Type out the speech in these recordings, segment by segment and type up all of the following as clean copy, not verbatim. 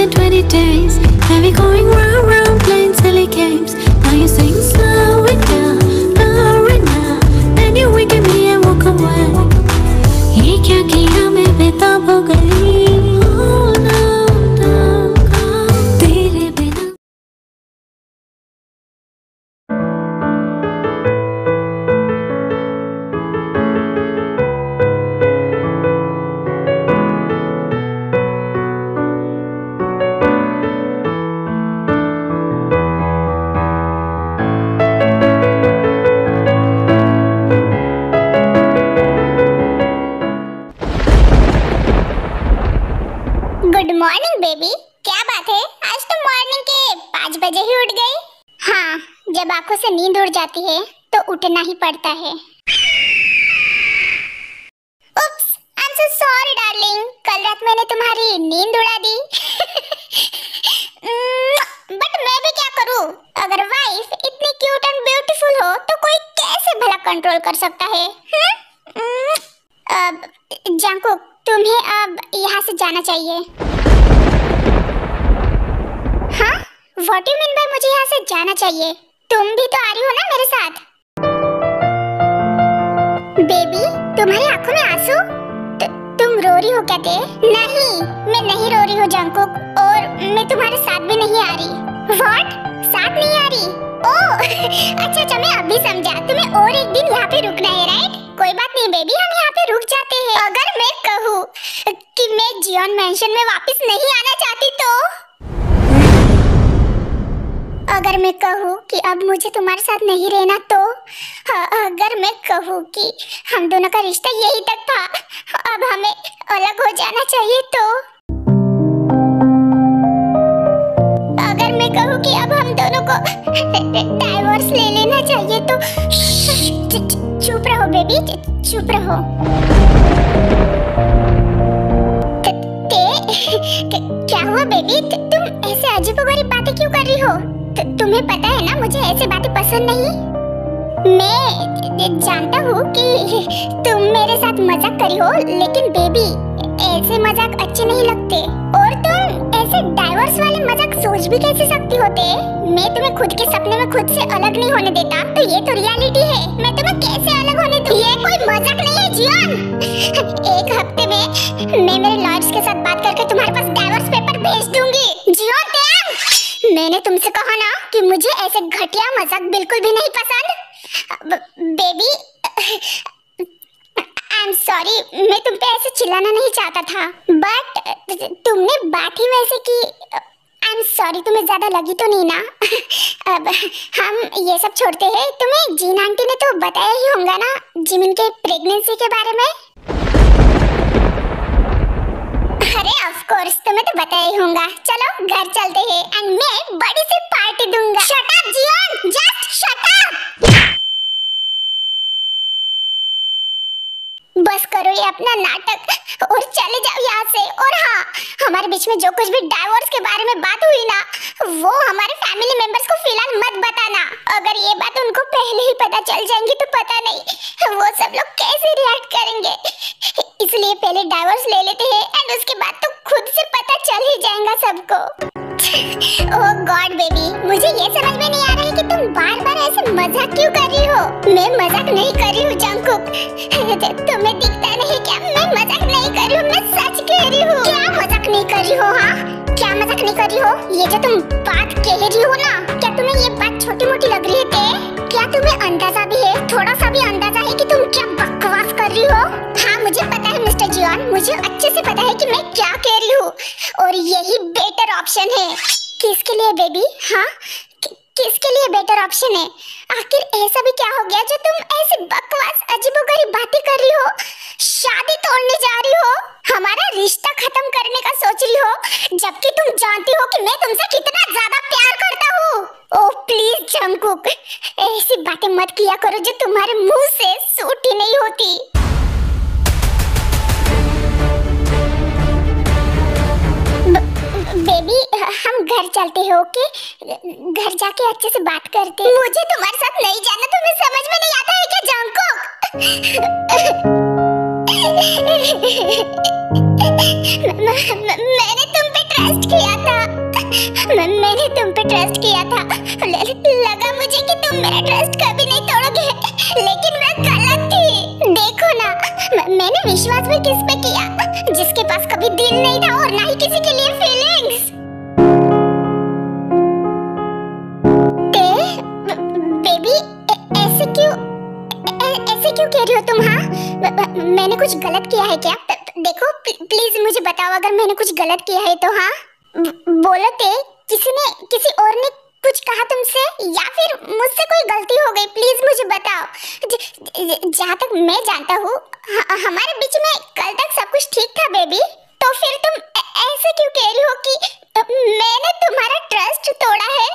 120 days. Have you going round, round, playing silly games? Now you're saying slow it down, lower it now. Then you wink at me and walk away. ये क्या किया मैं बेताब हो गई. Oh no, don't go. तेरे बिना. Good morning baby, क्या बात है आज तो मॉर्निंग के 5 बजे ही उठ गई। हाँ, जब आंखों से नींद उड़ जाती है तो उठना ही पड़ता है। Oops, I am so sorry darling, कल रात मैंने तुम्हारी नींद उड़ा दी। बट मैं भी क्या करूँ, अगर वाइफ इतनी क्यूट एंड ब्यूटीफुल हो तो कोई कैसे भला कंट्रोल कर सकता है। अब जंकुक, तुम्हें अब यहाँ से जाना चाहिए। हाँ? What do you mean by मुझे यहाँ से जाना चाहिए? तुम भी तो आ रही हो ना मेरे साथ? बेबी, तुम्हारी आंखों में आंसू? तुम रो रही हो क्या ते? नहीं, मैं नहीं रो रही हूँ जंकुक, और मैं तुम्हारे साथ भी नहीं आ रही। What? साथ नहीं आ रही? ओह, अच्छा मैं अभी समझा, तुम्हें और एक दिन यहाँ पे रुकना है, राइट? कोई बात नहीं बेबी, हम यहाँ पे रुक जाते हैं। अगर मैं कहूँ कि मैं जियोन मैंशन में वापस नहीं आना चाहती तो? अगर मैं कहूँ कि अब मुझे तुम्हारे साथ नहीं रहना तो? अगर मैं कहूँ कि हम दोनों का रिश्ता यही तक था, अब हमें अलग हो जाना चाहिए तो? अगर मैं कहूँ कि अब हम दोनों को डाइवोर्स ले लेना चाहिए तो? चुप रहो बेबी, चुप रहो। क्या हुआ बेबी, तुम ऐसे अजीबोगरीब बातें क्यों कर रही हो? तुम्हें पता है ना मुझे ऐसी बातें पसंद नहीं। मैं जानता हूँ कि तुम मेरे साथ मजाक करी हो, लेकिन बेबी ऐसे मजाक अच्छे नहीं लगते, और तुम ऐसे डाइवोर्स वाले मजाक सोच भी कैसे सकती होते? मैं तुम्हें खुद के सपने में खुद से अलग नहीं होने देता, तो ये तो रियलिटी है। मैं तुम्हें कैसे अलग होने दूं? ये कोई मजाक नहीं है जियोन। एक हफ्ते में मैं मेरे लॉयर्स के साथ बात करके तुम्हारे पास डाइवोर्स पेपर भेज दूंगी। जियोन टेम, मैंने तुमसे कहा ना कि मुझे ऐसे घटिया मजाक बिल्कुल भी नहीं पसंद। बेबी आई एम सॉरी, मैं तुम पे ऐसे चिल्लाना नहीं चाहता था, बट तुमने बात ही वैसे की। आई एम सॉरी, तुम्हें ज्यादा लगी तो नहीं ना? अब हम ये सब छोड़ते हैं। तुम्हें जीन आंटी ने तो बताया ही होगा ना जिमिन के प्रेगनेंसी के बारे में? अरे ऑफ कोर्स, तुम्हें तो बताया ही होगा। चलो घर चलते हैं एंड मैं बड़ी सी पार्टी दूंगा। Shut up Jiyeon, just shut up. बस करो ये अपना नाटक और चले जाओ यहाँ से। और हाँ, हमारे बीच में जो कुछ भी डाइवोर्स के बारे में बात हुई ना, वो हमारे फैमिली मेंबर्स को फिलहाल मत बताना। अगर ये बात उनको पहले ही पता चल जाएंगी तो पता नहीं वो सब लोग कैसे रिएक्ट करेंगे। इसलिए पहले डाइवोर्स ले लेते हैं एंड उसके बाद तो खुद से पता चल ही जाएगा सबको। ओह गॉड बेबी, मुझे ये समझ में नहीं आ रहा है कि तुम बार-बार ऐसे मजाक क्यों कर रही हो? मैं मजाक नहीं कर रही हूँ जंकुक, तुम्हें दिखता नहीं क्या? मैं मजाक नहीं कर रही हूँ, मैं सच कह रही हूँ। क्या मजाक नहीं कर रही हो? हाँ, क्या मजाक नहीं कर रही हो? ये जो तुम बात कह रही हो ना, क्या तुम्हें ये बात छोटी-मोटी लग रही है? क्या तुम्हें अंदाजा भी है, थोड़ा सा भी अंदाजा है कि तुम क्या बकवास कर रही हो? हाँ मुझे पता है मिस्टर जियोन, मुझे अच्छे से पता है कि मैं क्या कह रही हूँ, और यही बेटर ऑप्शन है। किसके लिए बेबी? हाँ, किसके लिए बेटर ऑप्शन है? आखिर ऐसा भी क्या हो गया जो तुम ऐसी बकवास अजीबोगरीब बातें कर रही हो? शादी तोड़ने जा रही हो, हमारा रिश्ता खत्म करने का सोच रही हो, जबकि तुम जानती हो कि मैं तुमसे कितना ज्यादा प्यार करता हूँ। ओह प्लीज जंकुक, ऐसी बातें मत किया करो जो तुम्हारे मुंह से सूट ही नहीं होती। बेबी हम घर चलते हैं, ओके? घर जाके अच्छे से बात करते हैं। मुझे तुम्हारे साथ नहीं जाना, तुम्हें समझ में नहीं आता है क्या जंकुक? मैंने तुम पे ट्रस्ट किया था, मैंने तुम पे ट्रस्ट किया था। लगा मुझे कि तुम मेरा ट्रस्ट कभी नहीं तोड़ोगे, लेकिन मैं गलत थी। देखो ना, मैंने विश्वास भी किस पे किया, जिसके पास कभी दिल नहीं था और ना ही किसी के लिए फीलिंग्स। बेबी ऐसे क्यों कह रही हो तुम? हाँ, मैंने कुछ गलत किया है क्या? देखो प्लीज मुझे बताओ अगर मैंने कुछ गलत किया है तो। हाँ बोलो ते, किसी और ने कुछ कहा तुमसे या फिर मुझसे कोई गलती हो गई? प्लीज मुझे बताओ। जहाँ तक मैं जानता हूँ हमारे बीच में कल तक सब कुछ ठीक था बेबी, तो फिर तुम ऐसे क्यों कह रही हो कि मैंने तुम्हारा ट्रस्ट तोड़ा है?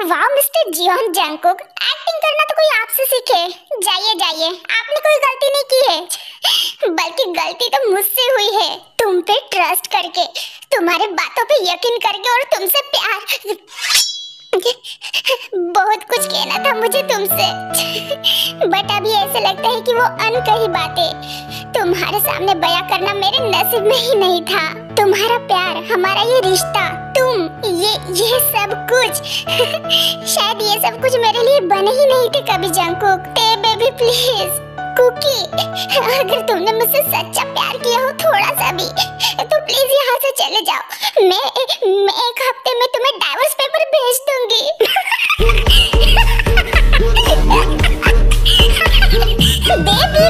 वाह मिस्टर जियोन जंगकुक, एक्टिंग करना तो कोई आपसे सीखे। जाइए, आपने कोई गलती नहीं की है, बल्कि गलती तो मुझसे हुई है, तुम पे ट्रस्ट करके, तुम्हारे बातों पे यकीन करके और तुमसे प्यार। बहुत कुछ कहना था मुझे तुमसे, बट अभी ऐसे लगता है कि वो अनकही बातें तुम्हारे सामने बयां करना मेरे नसीब में ही नहीं था। तुम्हारा प्यार, हमारा ये रिश्ता, तुम, ये सब कुछ शायद ये सब कुछ मेरे लिए बने ही नहीं थे कभी जंगकुक। ते बेबी प्लीज कुकी, अगर तुमने मुझसे सच्चा प्यार किया हो थोड़ा सा भी, तो प्लीज यहाँ से चले जाओ। मैं 1 हफ्ते में तुम्हें डाइवोर्स पेपर भेज दूंगी। बेबी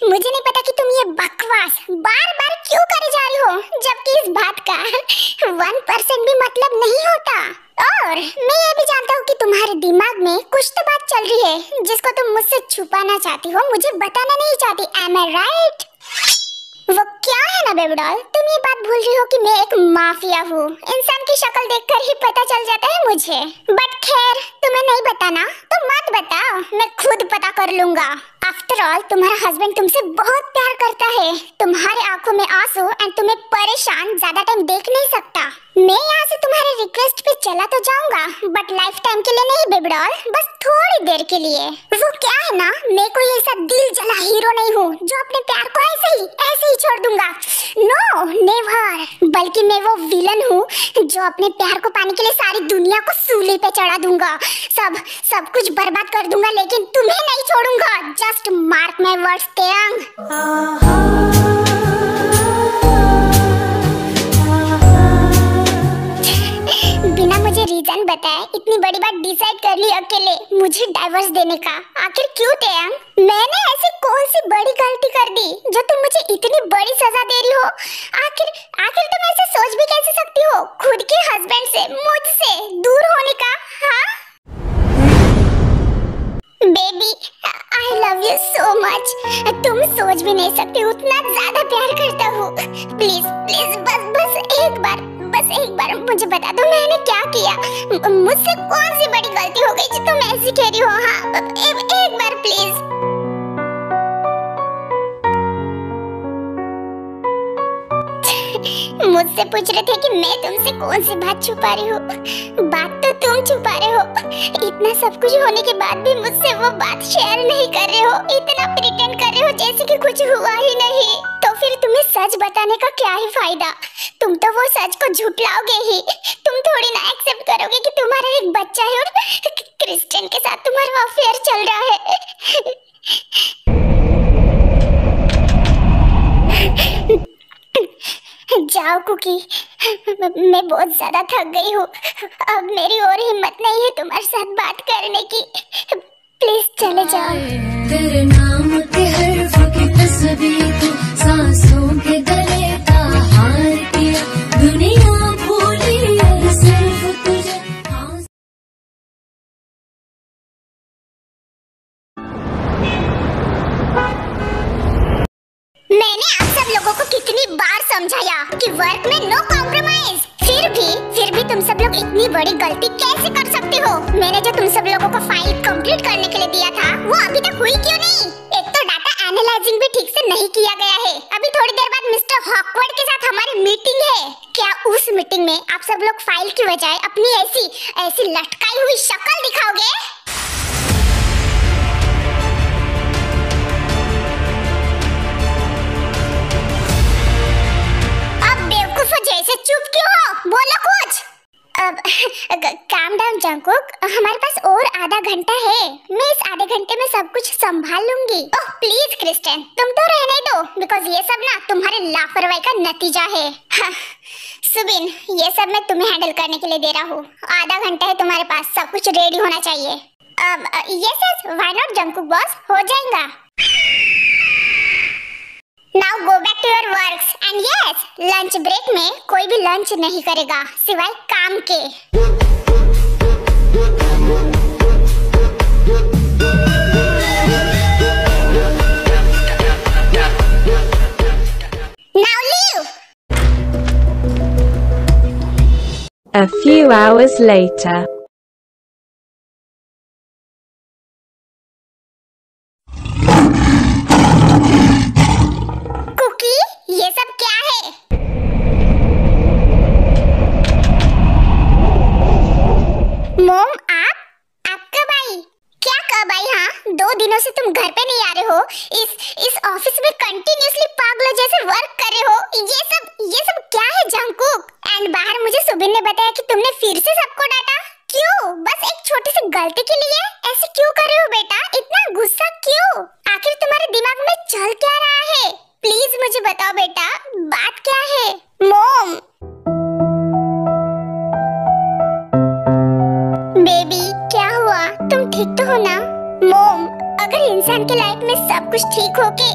मुझे नहीं पता कि तुम ये बकवास बार-बार क्यों करे जा रही हो, जबकि इस बात का 1% भी मतलब नहीं होता। और मैं ये भी जानता हूँ कि तुम्हारे दिमाग में कुछ तो बात चल रही है जिसको तुम मुझसे छुपाना चाहती हो, मुझे बताना नहीं चाहती। Am I right? वो क्या है ना बेबी डॉल, तुम ये बात भूल रही हो कि मैं एक माफिया हूँ। इंसान की शक्ल देखकर ही पता चल जाता है मुझे। बट खैर, तुम्हें नहीं बताना तो मत बताओ, मैं खुद पता कर लूंगा। आफ्टर ऑल तुम्हारा हस्बैंड तुमसे बहुत प्यार करता है, तुम्हारे आंखों में आंसू एंड तुम्हें परेशान ज्यादा टाइम देख नहीं सकता। मैं यहाँ से तुम्हारे रिक्वेस्ट पे चला तो जाऊंगा, बट लाइफ टाइम के लिए नहीं बेबी डॉल, बस थोड़ी देर के लिए। वो क्या है ना, मैं कोई ऐसा दिल जला हीरो नहीं हूँ जो अपने प्यार को ऐसे ही छोड़ दूंगा। नो नेवर, बल्कि मैं वो विलन हूँ जो अपने प्यार को पाने के लिए सारी दुनिया को सूली पे चढ़ा दूंगा, सब कुछ बर्बाद कर दूंगा, लेकिन तुम्हें नहीं छोड़ूंगा। जस्ट मार्क माय वर्ड्स तेयंग। बिना मुझे रीजन बताए इतनी बड़ी बात डिसाइड कर ली अकेले मुझे डाइवोर्स देने का। आखिर क्यों तेयंग? मैंने ऐसी कौन सी बड़ी गलती कर दी जो तुम मुझे इतनी बड़ी सजा दे रही हो? आखिर तुम ऐसे सोच भी कैसे सकती हो खुद के हस्बैंड से, मुझसे दूर होने का? हाँ baby, I love you so much. तुम सोच भी नहीं सकते उतना ज्यादा प्यार करता हूँ। प्लीज बस एक बार मुझे बता दो मैंने क्या किया, मुझसे कौन सी बड़ी गलती हो गई जो तुम ऐसी कह रही हो? हाँ एक बार प्लीज। मुझसे पूछ रहे थे कि मैं तुमसे कौन सी बात छुपा रही हूँ। बात तो तुम छुपा रहे हो, इतना सब कुछ होने के बाद भी मुझसे वो बात शेयर नहीं कर रहे हो, इतना प्रिटेंड कर रहे हो जैसे कि कुछ हुआ ही नहीं। तो फिर तुम्हें सच बताने का क्या ही फायदा? तुम तो वो सच को झुठलाओगे ही। तुम थोड़ी ना एक्सेप्ट करोगे कि तुम्हारा एक बच्चा है और क्रिस्टियन के साथ तुम्हारा अफेयर चल रहा है। जाओ कुकी, मैं बहुत ज्यादा थक गई हूँ, अब मेरी और हिम्मत नहीं है तुम्हारे साथ बात करने की। प्लीज चले जाओ। तेरे नाम के हर्फ की तस्वीर तू सांसों के गले का हार किया, दुनिया भूली और सिर्फ तुझे। मैंने आप सब लोगों को कितनी बार समझाया कि वर्क में नो कॉम्प्रोमाइज, फिर भी तुम सब लोग इतनी बड़ी गलती कैसे कर सकते हो? मैंने जो तुम सब लोगों को फाइल कंप्लीट करने के लिए दिया था वो अभी तक हुई क्यों नहीं? एक तो डाटा एनालाइजिंग भी ठीक से नहीं किया गया है। अभी थोड़ी देर बाद मिस्टर हॉकवर्ड के साथ हमारी मीटिंग है। क्या उस मीटिंग में आप सब लोग फाइल की बजाय अपनी ऐसी लटकाई हुई शक्ल दिखाओगे? जंगकुक, हमारे पास और आधा घंटा है। मैं इस आधे घंटे में सब कुछ संभाल लूंगी। ओह प्लीज क्रिस्टन, तुम तो रहने दो, बिकॉज ये सब ना तुम्हारे लापरवाही का नतीजा है। हाँ, सुबिन, ये सब मैं तुम्हें हैंडल करने के लिए दे रहा हूँ। आधा घंटा है तुम्हारे पास, सब कुछ रेडी होना चाहिए। Yes why not Jungkook boss, हो जाएगा। Now go back to your works and yes, lunch break में कोई भी लंच नहीं करेगा सिवाय काम के। Now leave. A few hours later. ये सब क्या है? मोम, आप कब आई? क्या कब आई? हाँ, 2 दिनों से तुम घर पे नहीं आ रहे हो। इस ऑफिस में कंटिन्यूअसली पागलों जैसे वर्क कर रहे हो। ये सब क्या है जंगकुक? एंड बाहर मुझे सुबिन ने बताया कि तुमने फिर से सबको डांटा। क्यों? बस एक छोटी सी गलती के लिए ऐसे क्यों कर रहे हो बेटा? इतना गुस्सा क्यों? आखिर तुम्हारे दिमाग में चल क्या रहा है? प्लीज मुझे बताओ बेटा, बात क्या है? मोम, बेबी क्या हुआ? तुम ठीक तो हो ना? मोम, अगर इंसान की लाइफ में सब कुछ ठीक हो के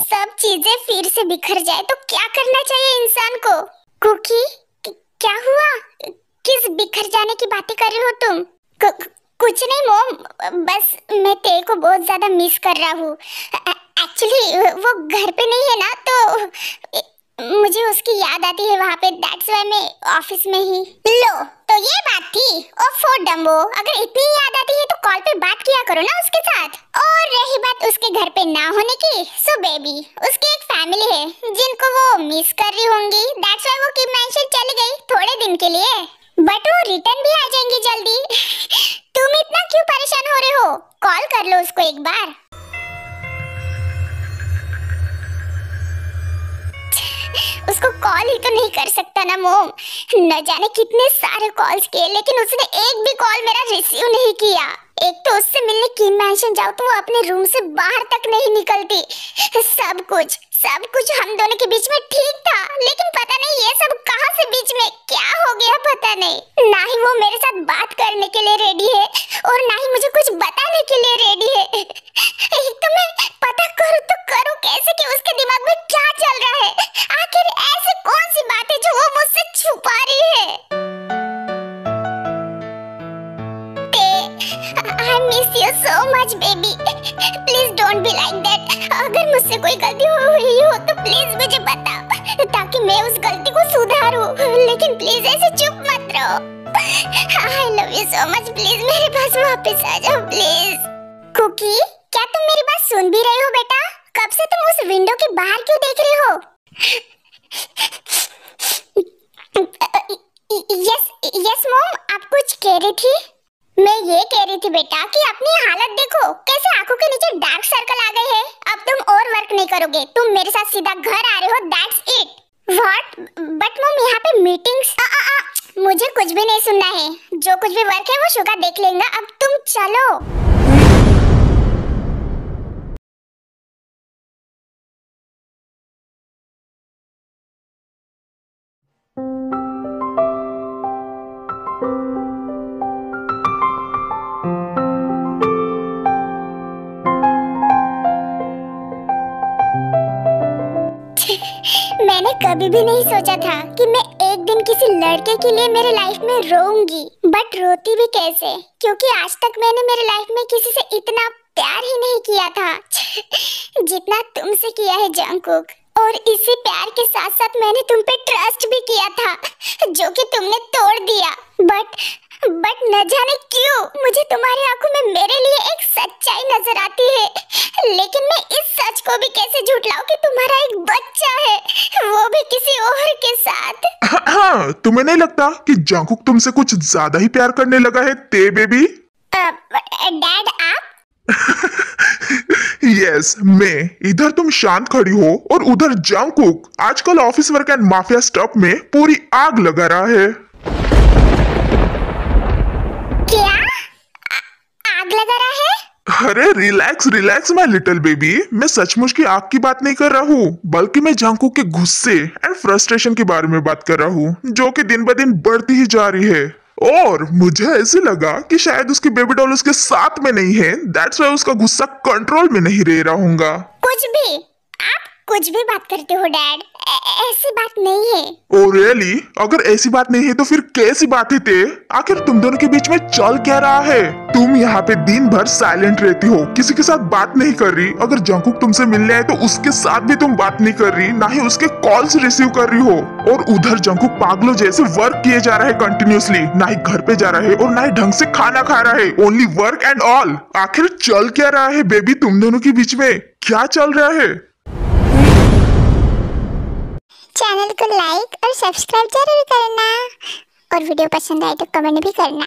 सब चीजें फिर से बिखर जाए तो क्या करना चाहिए इंसान को? कुकी, क्या हुआ? किस बिखर जाने की बातें कर रही हो तुम? कुछ नहीं मोम, बस मैं तेरे को बहुत ज्यादा मिस कर रहा हूँ। एक्चुअली वो घर पे नहीं है ना, तो मुझे उसकी याद आती है वहाँ पे। दैट्स व्हाई मैं ऑफिस में ही। लो, तो ये बात थी। ओफो डम्बो, अगर इतनी याद आती है तो कॉल पे बात किया करो ना उसके साथ। और रही बात उसके घर पे ना होने की, सो बेबी, उसकी एक फैमिली है जिनको वो मिस कर रही होंगी। दैट्स व्हाई वो की मेंशन चली गई थोड़े दिन के लिए, बट वो रिटर्न भी आ जाएंगी जल्दी। तुम इतना क्यों परेशान हो रहे हो? कॉल कर लो उसको एक बार। उसको कॉल ही तो नहीं कर सकता ना मोम। न जाने कितने सारे कॉल्स किए, लेकिन उसने एक भी कॉल मेरा रिसीव नहीं किया। एक तो उससे मिलने की मेंशन जाओ तो वो अपने रूम से बाहर तक नहीं निकलती। सब कुछ हम दोनों के बीच में ठीक था, लेकिन पता नहीं ये सब कहां से बीच में क्या हो गया पता नहीं। ना ही वो मेरे साथ बात करने के लिए रेडी है और ना ही मुझे कुछ बताने के लिए रेडी है। तो मैं पता करूं तो करूं कैसे कि उसके दिमाग में क्या चल रहा है? आखिर ऐसी कौन सी बात है जो वो मुझसे छुपा रही है? I miss you so much baby. Please don't be like that. अगर मुझसे कोई गलती हुई हो तो प्लीज मुझे बता, ताकि मैं उस गलती को सुधारूं। लेकिन प्लीज ऐसे चुप मत रहो। I love you so much. Please मेरे पास वापस आ जाओ प्लीज। कुकी, क्या तुम मेरी बात सुन भी रहे हो बेटा? कब से तुम उस विंडो के बाहर क्यों देख रहे हो? यस मॉम, आप कुछ कह रही थी? मैं ये कह रही थी बेटा कि अपनी हालत देखो, कैसे आंखों के नीचे डार्क सर्कल आ गए हैं। अब तुम और वर्क नहीं करोगे, तुम मेरे साथ सीधा घर आ रहे हो, that's it. What? But mom, यहाँ पे मीटिंग्स। मुझे कुछ भी नहीं सुनना है। जो कुछ भी वर्क है वो शुगा देख लेगा। अब तुम चलो। मैंने कभी भी नहीं सोचा था कि मैं एक दिन किसी लड़के के लिए मेरे लाइफ में रोऊंगी, बट रोती भी कैसे, क्योंकि आज तक मैंने मेरे लाइफ में किसी से इतना प्यार ही नहीं किया था जितना तुमसे किया है जंगकुक। और इसी प्यार के साथ साथ मैंने तुम पे ट्रस्ट भी किया था, जो कि तुमने तोड़ दिया। बट न जाने क्यों मुझे तुम्हारी आंखों में मेरे लिए एक सच्चाई नजर आती है, लेकिन मैं इस सच को भी कैसे झुठलाऊं कि तुम्हारा एक बच्चा है, वो भी किसी और के साथ। हाँ, तुम्हें नहीं लगता कि जंगकुक तुमसे कुछ ज्यादा ही प्यार करने लगा है ते बेबी? डैड आप? यस, मैं। इधर तुम शांत खड़ी हो और उधर जंगकुक आजकल office work and mafia stuff में पूरी आग लगा रहा है। क्या? अरे relax relax my little baby, मैं सचमुच की आग की बात नहीं कर रहा हूँ, बल्कि मैं जंकुक के गुस्से एंड फ्रस्ट्रेशन के बारे में बात कर रहा हूँ, जो कि दिन ब दिन बढ़ती ही जा रही है। और मुझे ऐसे लगा कि शायद उसकी बेबी डॉल उसके साथ में नहीं है, दैट्स वाई उसका गुस्सा कंट्रोल में नहीं रह रहा होगा। कुछ भी, आप कुछ भी बात करते हो डैड, ऐसी बात नहीं है। Oh really? अगर ऐसी बात नहीं है तो फिर कैसी बात है ते? आखिर तुम दोनों के बीच में चल क्या रहा है? तुम यहाँ पे दिन भर साइलेंट रहती हो, किसी के साथ बात नहीं कर रही। अगर जंकुक तुमसे मिलने आए तो उसके साथ भी तुम बात नहीं कर रही, ना ही उसके कॉल्स रिसीव कर रही हो। और उधर जंकुक पागलों जैसे वर्क किए जा रहा है कंटिन्यूसली, ना ही घर पे जा रहा है और ना ही ढंग से खाना खा रहा है, ओनली वर्क एंड ऑल। आखिर चल क्या रहा है बेबी तुम दोनों के बीच में? क्या चल रहा है? चैनल को लाइक और सब्सक्राइब जरूर करना और वीडियो पसंद आए तो कमेंट भी करना।